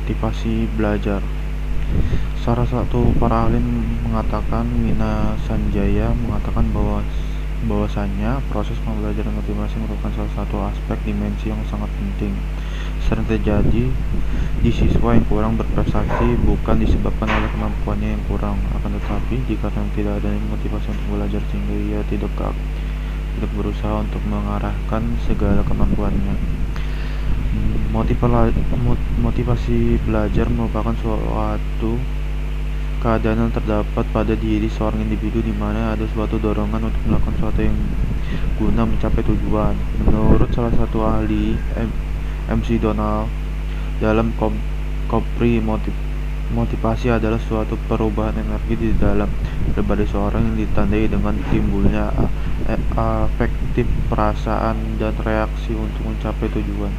motivasi belajar. Salah satu para ahli mengatakan, Mina Sanjaya mengatakan bahwasannya proses pembelajaran motivasi merupakan salah satu aspek dimensi yang sangat penting. Sering terjadi di siswa yang kurang berprestasi bukan disebabkan oleh kemampuannya yang kurang, akan tetapi dikarenakan tidak adanya motivasi untuk belajar sehingga ia tidak berusaha untuk mengarahkan segala kemampuannya. Motivasi belajar merupakan suatu keadaan yang terdapat pada diri seorang individu di mana ada suatu dorongan untuk melakukan sesuatu yang guna mencapai tujuan. Menurut salah satu ahli, MC Donald, dalam Kopri, motivasi adalah suatu perubahan energi di dalam pribadi seorang yang ditandai dengan timbulnya afektif, perasaan, dan reaksi untuk mencapai tujuan.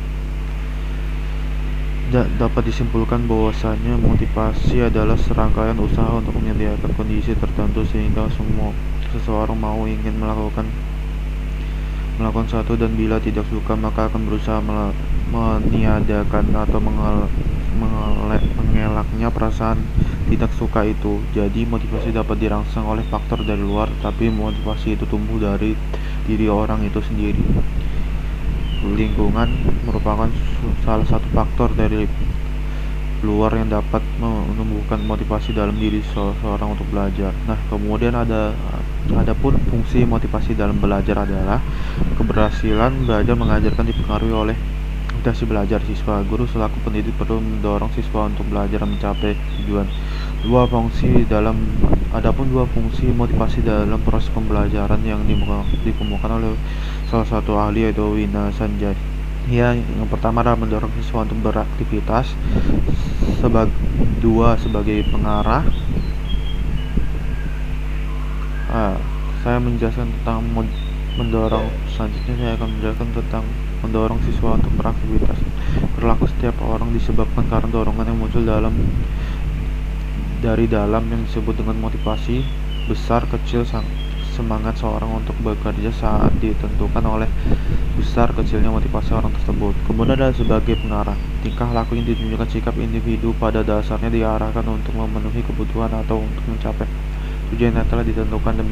Dapat disimpulkan bahwasanya motivasi adalah serangkaian usaha untuk menyediakan kondisi tertentu sehingga seseorang mau ingin melakukan sesuatu, dan bila tidak suka maka akan berusaha meniadakan atau mengelaknya perasaan tidak suka itu. Jadi motivasi dapat dirangsang oleh faktor dari luar, tapi motivasi itu tumbuh dari diri orang itu sendiri. Lingkungan merupakan salah satu faktor dari luar yang dapat menumbuhkan motivasi dalam diri seseorang untuk belajar. Nah, kemudian adapun fungsi motivasi dalam belajar adalah keberhasilan belajar mengajarkan dipengaruhi oleh motivasi belajar siswa. Guru selaku pendidik perlu mendorong siswa untuk belajar dan mencapai tujuan. Adapun dua fungsi motivasi dalam proses pembelajaran yang dikemukakan oleh salah satu ahli, yaitu Wina Sanjay. Yang pertama adalah mendorong siswa untuk beraktivitas, sebagai pengarah. Saya menjelaskan tentang mendorong. Selanjutnya saya akan menjelaskan tentang mendorong siswa untuk beraktivitas. Perilaku setiap orang disebabkan karena dorongan yang muncul dari dalam yang disebut dengan motivasi. Besar kecil semangat seorang untuk bekerja saat ditentukan oleh besar kecilnya motivasi orang tersebut. Kemudian adalah sebagai pengarah. Tingkah laku yang ditunjukkan sikap individu pada dasarnya diarahkan untuk memenuhi kebutuhan atau untuk mencapai tujuan yang telah ditentukan.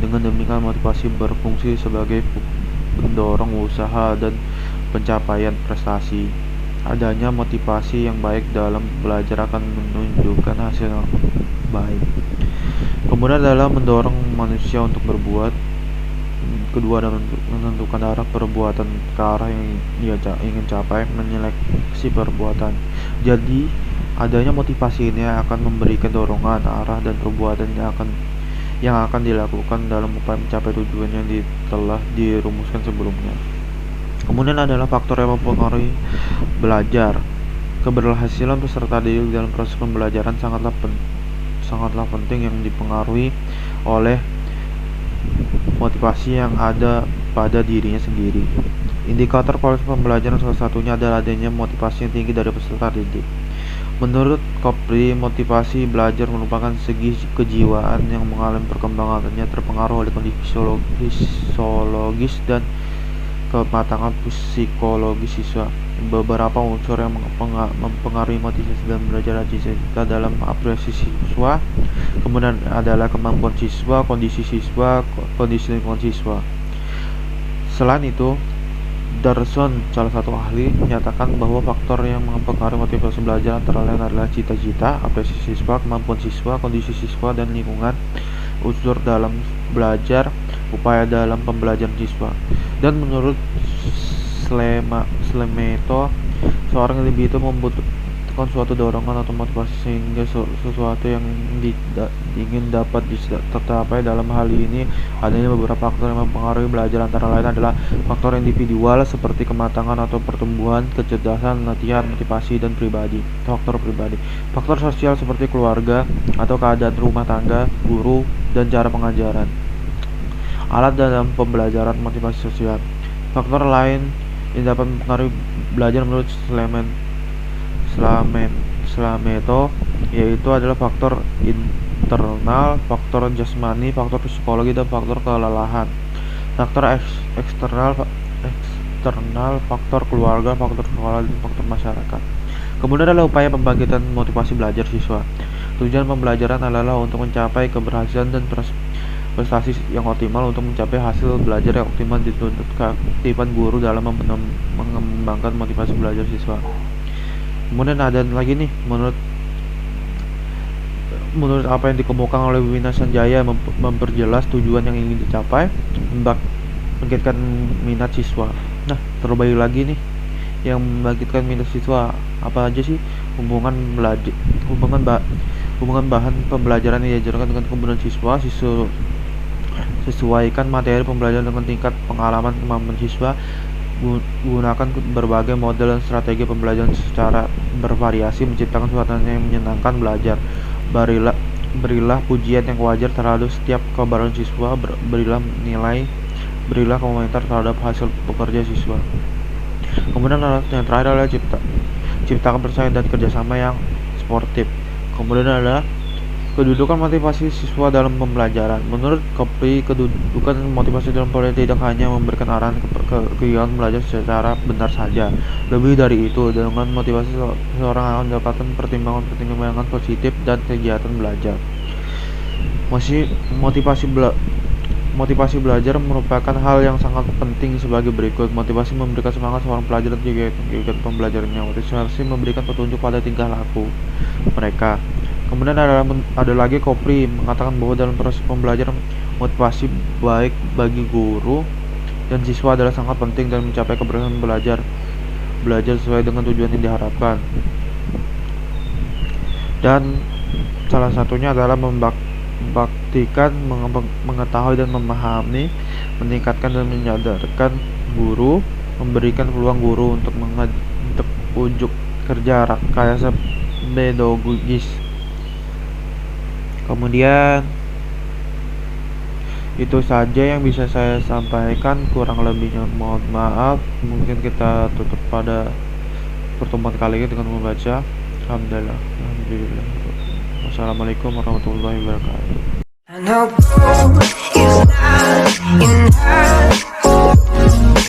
Dengan demikian motivasi berfungsi sebagai pendorong usaha dan pencapaian prestasi. Adanya motivasi yang baik dalam belajar akan menunjukkan hasil yang baik. Kemudian adalah mendorong manusia untuk berbuat. Kedua adalah menentukan arah perbuatan ke arah yang dia ingin capai, menyeleksi perbuatan. Jadi adanya motivasi ini akan memberikan dorongan, arah, dan perbuatan yang akan dilakukan dalam upaya mencapai tujuan yang telah dirumuskan sebelumnya. Kemudian adalah faktor yang mempengaruhi belajar. Keberhasilan peserta didik dalam proses pembelajaran sangatlah penting, yang dipengaruhi oleh motivasi yang ada pada dirinya sendiri. Indikator kualitas pembelajaran salah satunya adalah adanya motivasi yang tinggi dari peserta didik. Menurut Kopri, motivasi belajar merupakan segi kejiwaan yang mengalami perkembangannya terpengaruh oleh kondisi fisiologis dan kematangan psikologis siswa. Beberapa unsur yang mempengaruhi motivasi dalam belajar dalam apresiasi siswa, kemudian adalah kemampuan siswa, kondisi lingkungan siswa. Selain itu, Darson, salah satu ahli, menyatakan bahwa faktor yang mempengaruhi motivasi belajar antara lain adalah cita-cita, apresiasi siswa, kemampuan siswa, kondisi siswa, dan lingkungan. Unsur dalam belajar, upaya dalam pembelajaran siswa. Dan menurut Slemeto, seorang individu membutuhkan suatu dorongan atau motivasi sehingga sesuatu yang ingin dapat tercapai. Dalam hal ini adanya beberapa faktor yang mempengaruhi belajar, antara lain adalah faktor individual seperti kematangan atau pertumbuhan, kecerdasan, latihan, motivasi, dan faktor pribadi. Faktor sosial seperti keluarga atau keadaan rumah tangga, guru, dan cara pengajaran. Alat dalam pembelajaran motivasi sosial. Faktor lain yang dapat mempengaruhi belajar menurut Slameto yaitu adalah faktor internal, faktor jasmani, faktor psikologi, dan faktor kelelahan. Faktor eksternal, faktor keluarga, faktor sekolah, dan faktor masyarakat. Kemudian adalah upaya pembangkitan motivasi belajar siswa. Tujuan pembelajaran adalah untuk mencapai keberhasilan dan prestasi yang optimal. Untuk mencapai hasil belajar yang optimal dituntut keaktifan guru dalam mengembangkan motivasi belajar siswa. Kemudian ada lagi nih, menurut apa yang dikemukakan oleh Wina Sanjaya, memperjelas tujuan yang ingin dicapai, membangkitkan minat siswa. Nah, terlebih lagi nih, yang membangkitkan minat siswa apa aja sih? Hubungan bahan pembelajaran yang diajarkan dengan kebutuhan siswa. Sesuaikan materi pembelajaran dengan tingkat pengalaman kemampuan siswa. Gunakan berbagai model dan strategi pembelajaran secara bervariasi, menciptakan suasana yang menyenangkan belajar. Berilah pujian yang wajar terhadap setiap keberhasilan siswa. Berilah komentar terhadap hasil bekerja siswa. Kemudian yang terakhir adalah ciptakan persaingan dan kerjasama yang sportif. Kemudian adalah kedudukan motivasi siswa dalam pembelajaran. Menurut Kopri, kedudukan motivasi dalam pembelajaran tidak hanya memberikan arahan kegiatan belajar secara benar saja. Lebih dari itu, dengan motivasi seorang akan mendapatkan pertimbangan positif dan kegiatan belajar. Motivasi belajar merupakan hal yang sangat penting sebagai berikut. Motivasi memberikan semangat seorang pelajar dan kegiatan pembelajarannya. Motivasi memberikan petunjuk pada tingkah laku mereka. Kemudian ada lagi Kopri mengatakan bahwa dalam proses pembelajaran, motivasi baik bagi guru dan siswa adalah sangat penting dalam mencapai keberhasilan belajar sesuai dengan tujuan yang diharapkan. Dan salah satunya adalah membaktikan, mengetahui dan memahami, meningkatkan dan menyadarkan guru, memberikan peluang guru untuk unjuk kerja rekayasa pedagogis. Kemudian itu saja yang bisa saya sampaikan, kurang lebihnya mohon maaf. Mungkin kita tutup pada pertemuan kali ini dengan membaca Alhamdulillah. Wassalamualaikum warahmatullahi wabarakatuh.